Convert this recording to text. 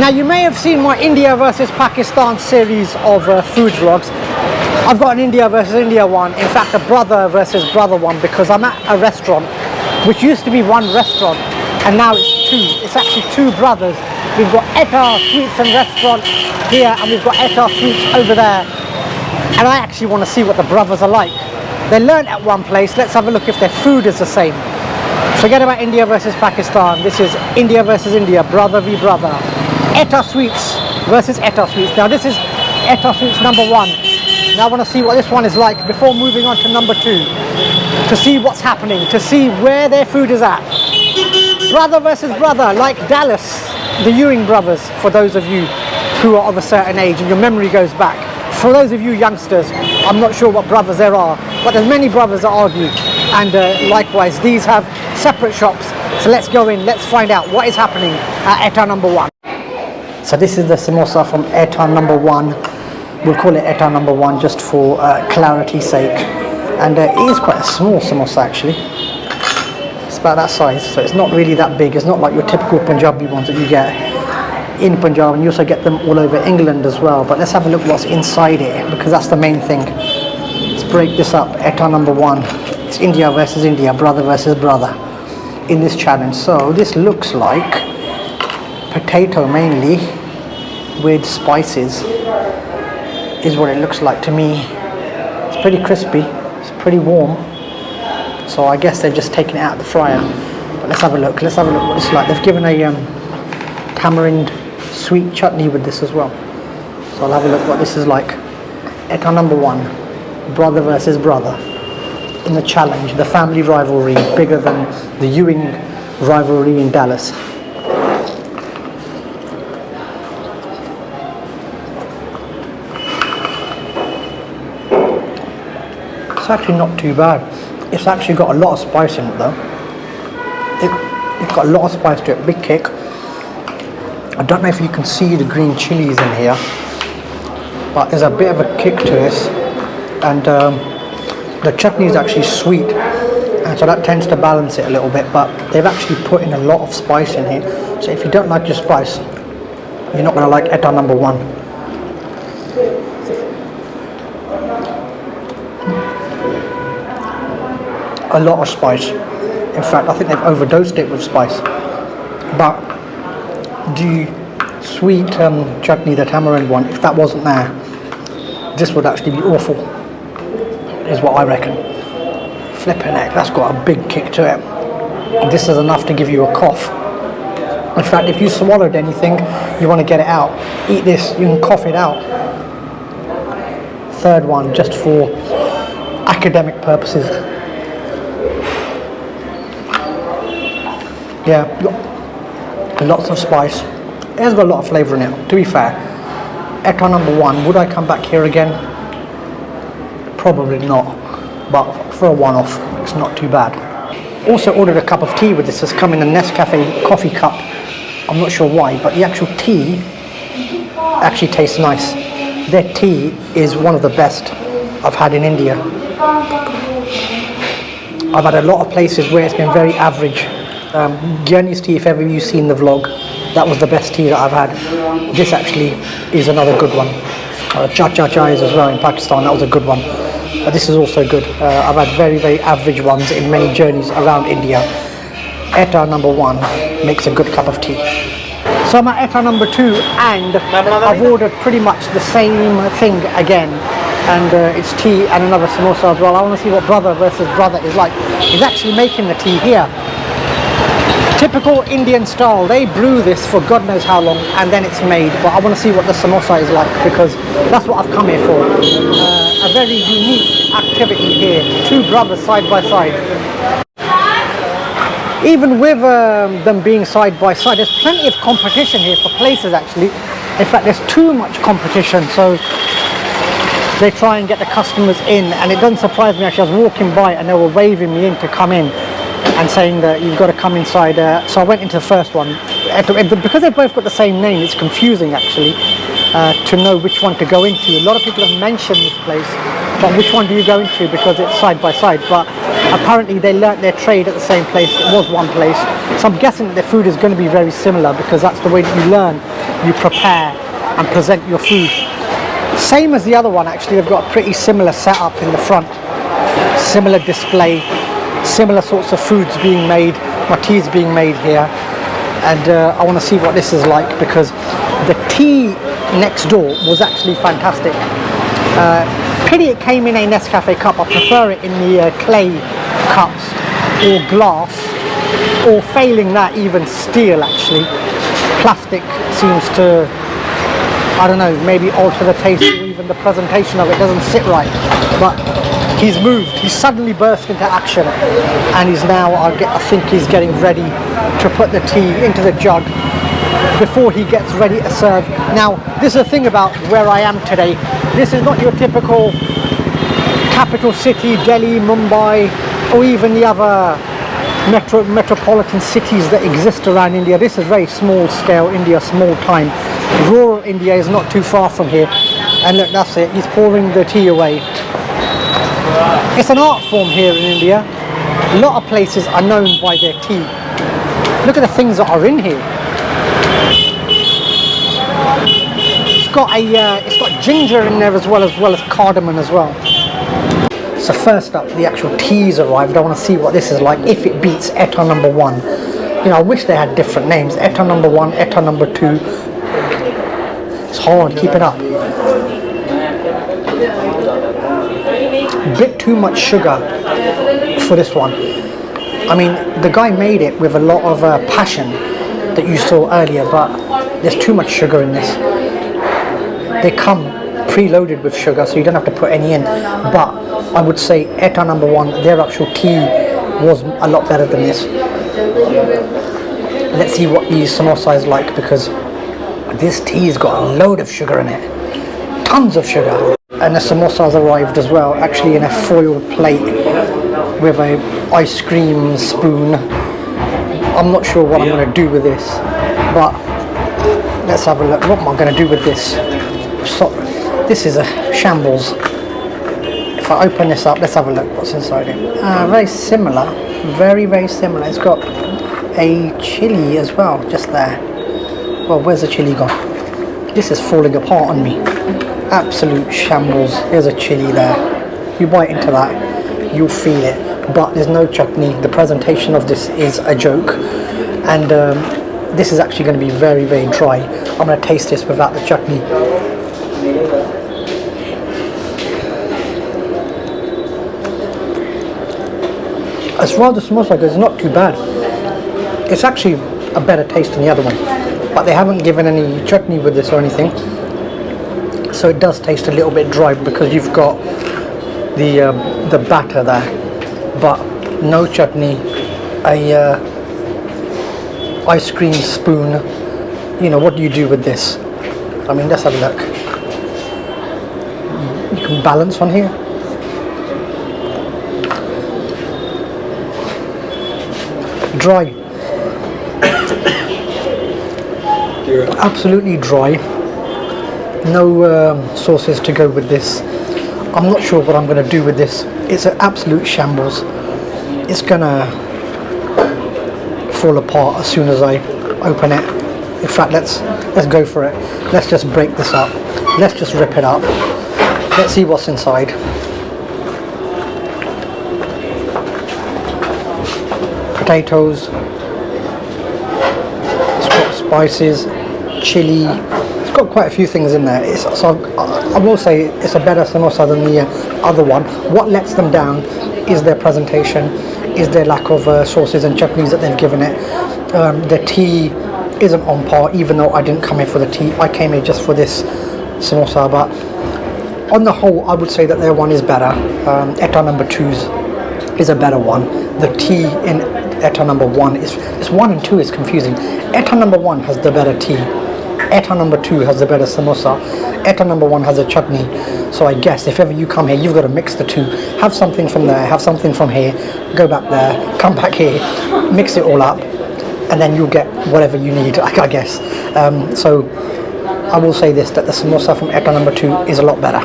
Now you may have seen my India versus Pakistan series of food vlogs. I've got an India versus India one, in fact a brother versus brother one, because I'm at a restaurant which used to be one restaurant and now it's two. It's actually two brothers. We've got Etah Sweets and Restaurant here and we've got Etah Sweets over there. And I actually want to see what the brothers are like. They learned at one place. Let's have a look if their food is the same. Forget about India versus Pakistan. This is India versus India, brother v brother. Etah Sweets versus Etah Sweets. Now this is Etah Sweets number 1. Now I want to see what this one is like before moving on to number 2. To see what's happening, to see where their food is at. Brother versus brother, like Dallas, the Ewing brothers, for those of you who are of a certain age and your memory goes back. For those of you youngsters, I'm not sure what brothers there are, but there's many brothers that argue. And likewise, these have separate shops. So let's go in, let's find out what is happening at Etah number 1. So this is the samosa from Etah number 1. We'll call it Etah number 1 just for clarity's sake. And it is quite a small samosa actually. It's about that size, so it's not really that big. It's not like your typical Punjabi ones that you get in Punjab, and you also get them all over England as well. But let's have a look what's inside it, because that's the main thing. Let's break this up. Etah number 1. It's India versus India, brother versus brother in this challenge. So this looks like potato mainly with spices is what it looks like to me. It's pretty crispy, it's pretty warm, so I guess they've just taken it out of the fryer. But let's have a look what it's like. They've given a tamarind sweet chutney with this as well, so I'll have a look what this is like. Etah number 1, brother versus brother in the challenge, the family rivalry bigger than the Ewing rivalry in Dallas. It's actually not too bad. It's actually got a lot of spice in it though. It's got a lot of spice to it, big kick. I don't know if you can see the green chilies in here, but there's a bit of a kick to this, and the chutney is actually sweet, and so that tends to balance it a little bit, but they've actually put in a lot of spice in here, so if you don't like your spice, you're not going to like Etah number 1. A lot of spice. In fact, I think they've overdosed it with spice. But the sweet chutney, the tamarind one, if that wasn't there, this would actually be awful, is what I reckon. Flipping heck, that's got a big kick to it. This is enough to give you a cough. In fact, if you swallowed anything, you want to get it out, eat this, you can cough it out. Third one, just for academic purposes. Yeah, lots of spice. It has got a lot of flavour in it, to be fair. Etah number 1, would I come back here again? Probably not, but for a one-off, it's not too bad. Also ordered a cup of tea with this. It's come in a Nescafe coffee cup. I'm not sure why, but the actual tea actually tastes nice. Their tea is one of the best I've had in India. I've had a lot of places where it's been very average. Gyani's tea, if ever you've seen the vlog, that was the best tea that I've had. This actually is another good one. Jas as well in Pakistan, that was a good one. But this is also good. I've had very, very average ones in many journeys around India. Etah number 1 makes a good cup of tea. So I'm at Etah number 2 and I've ordered pretty much the same thing again. And it's tea and another samosa as well. I want to see what brother versus brother is like. He's actually making the tea here. Typical Indian style, they brew this for God knows how long and then it's made, but I want to see what the samosa is like because that's what I've come here for. A very unique activity here, two brothers side by side. Even with them being side by side, there's plenty of competition here for places actually. In fact, there's too much competition, so they try and get the customers in, and it doesn't surprise me actually. I was walking by and they were waving me in to come in and saying that you've got to come inside. So I went into the first one. Because they've both got the same name, it's confusing actually to know which one to go into. A lot of people have mentioned this place, but which one do you go into because it's side by side? But apparently they learnt their trade at the same place. It was one place. So I'm guessing that their food is going to be very similar because that's the way that you learn you prepare and present your food. Same as the other one actually, they've got a pretty similar setup in the front, similar display, similar sorts of foods being made, my tea's being made here. And I want to see what this is like, because the tea next door was actually fantastic. Pity it came in a Nescafe cup. I prefer it in the clay cups or glass, or failing that even steel actually. Plastic seems to, I don't know, maybe alter the taste, or even the presentation of it doesn't sit right. But he's moved, he's suddenly burst into action, and he's now, I think he's getting ready to put the tea into the jug before he gets ready to serve. Now, this is the thing about where I am today. This is not your typical capital city, Delhi, Mumbai, or even the other metropolitan cities that exist around India. This is very small scale India, small time. Rural India is not too far from here. And look, that's it, he's pouring the tea away. It's an art form here in India. A lot of places are known by their tea. Look at the things that are in here. It's got ginger in there as well as cardamom as well. So first up, the actual tea's arrived. I want to see what this is like, if it beats Etah number 1. You know, I wish they had different names. Etah number 1, Etah number 2. It's hard, keep it up. Bit too much sugar for this one. I mean, the guy made it with a lot of passion that you saw earlier, but there's too much sugar in this. They come preloaded with sugar, so you don't have to put any in. But I would say Etah number 1, their actual tea was a lot better than this. Let's see what the samosa is like, because this tea's got a load of sugar in it. Tons of sugar. And the samosas arrived as well, actually in a foil plate with a ice cream spoon. I'm not sure what I'm going to do with this, but let's have a look. What am I going to do with this? So, this is a shambles. If I open this up, let's have a look what's inside it. Very similar, very similar. It's got a chili as well, just there. Well, where's the chili gone? This is falling apart on me. Absolute shambles. There's a chili there. You bite into that, you'll feel it. But there's no chutney. The presentation of this is a joke, and this is actually going to be very dry. I'm going to taste this without the chutney. As far as the samosa goes, it's not too bad. It's actually a better taste than the other one, but they haven't given any chutney with this or anything, so it does taste a little bit dry because you've got the batter there, but no chutney, a ice cream spoon. You know, what do you do with this? I mean, let's have a look. You can balance on here. Dry. Absolutely dry. No sauces to go with this. I'm not sure what I'm going to do with this. It's an absolute shambles. It's gonna fall apart as soon as I open it. In fact, let's go for it. Let's just break this up. Let's just rip it up. Let's see what's inside. Potatoes. It's got spices, chili. It's got quite a few things in there. I will say it's a better samosa than the other one. What lets them down is their presentation, is their lack of sauces and chutneys that they've given it. The tea isn't on par, even though I didn't come here for the tea. I came here just for this samosa, but on the whole, I would say that their one is better. Etah number 2's is a better one. The tea in Etah number 1 is, this 1 and 2 is confusing. Etah number 1 has the better tea. Etah number 2 has the better samosa. Etah number 1 has a chutney. So I guess if ever you come here, you've got to mix the two. Have something from there, have something from here, go back there, come back here, mix it all up, and then you'll get whatever you need, I guess. So I will say this, that the samosa from Etah number 2 is a lot better.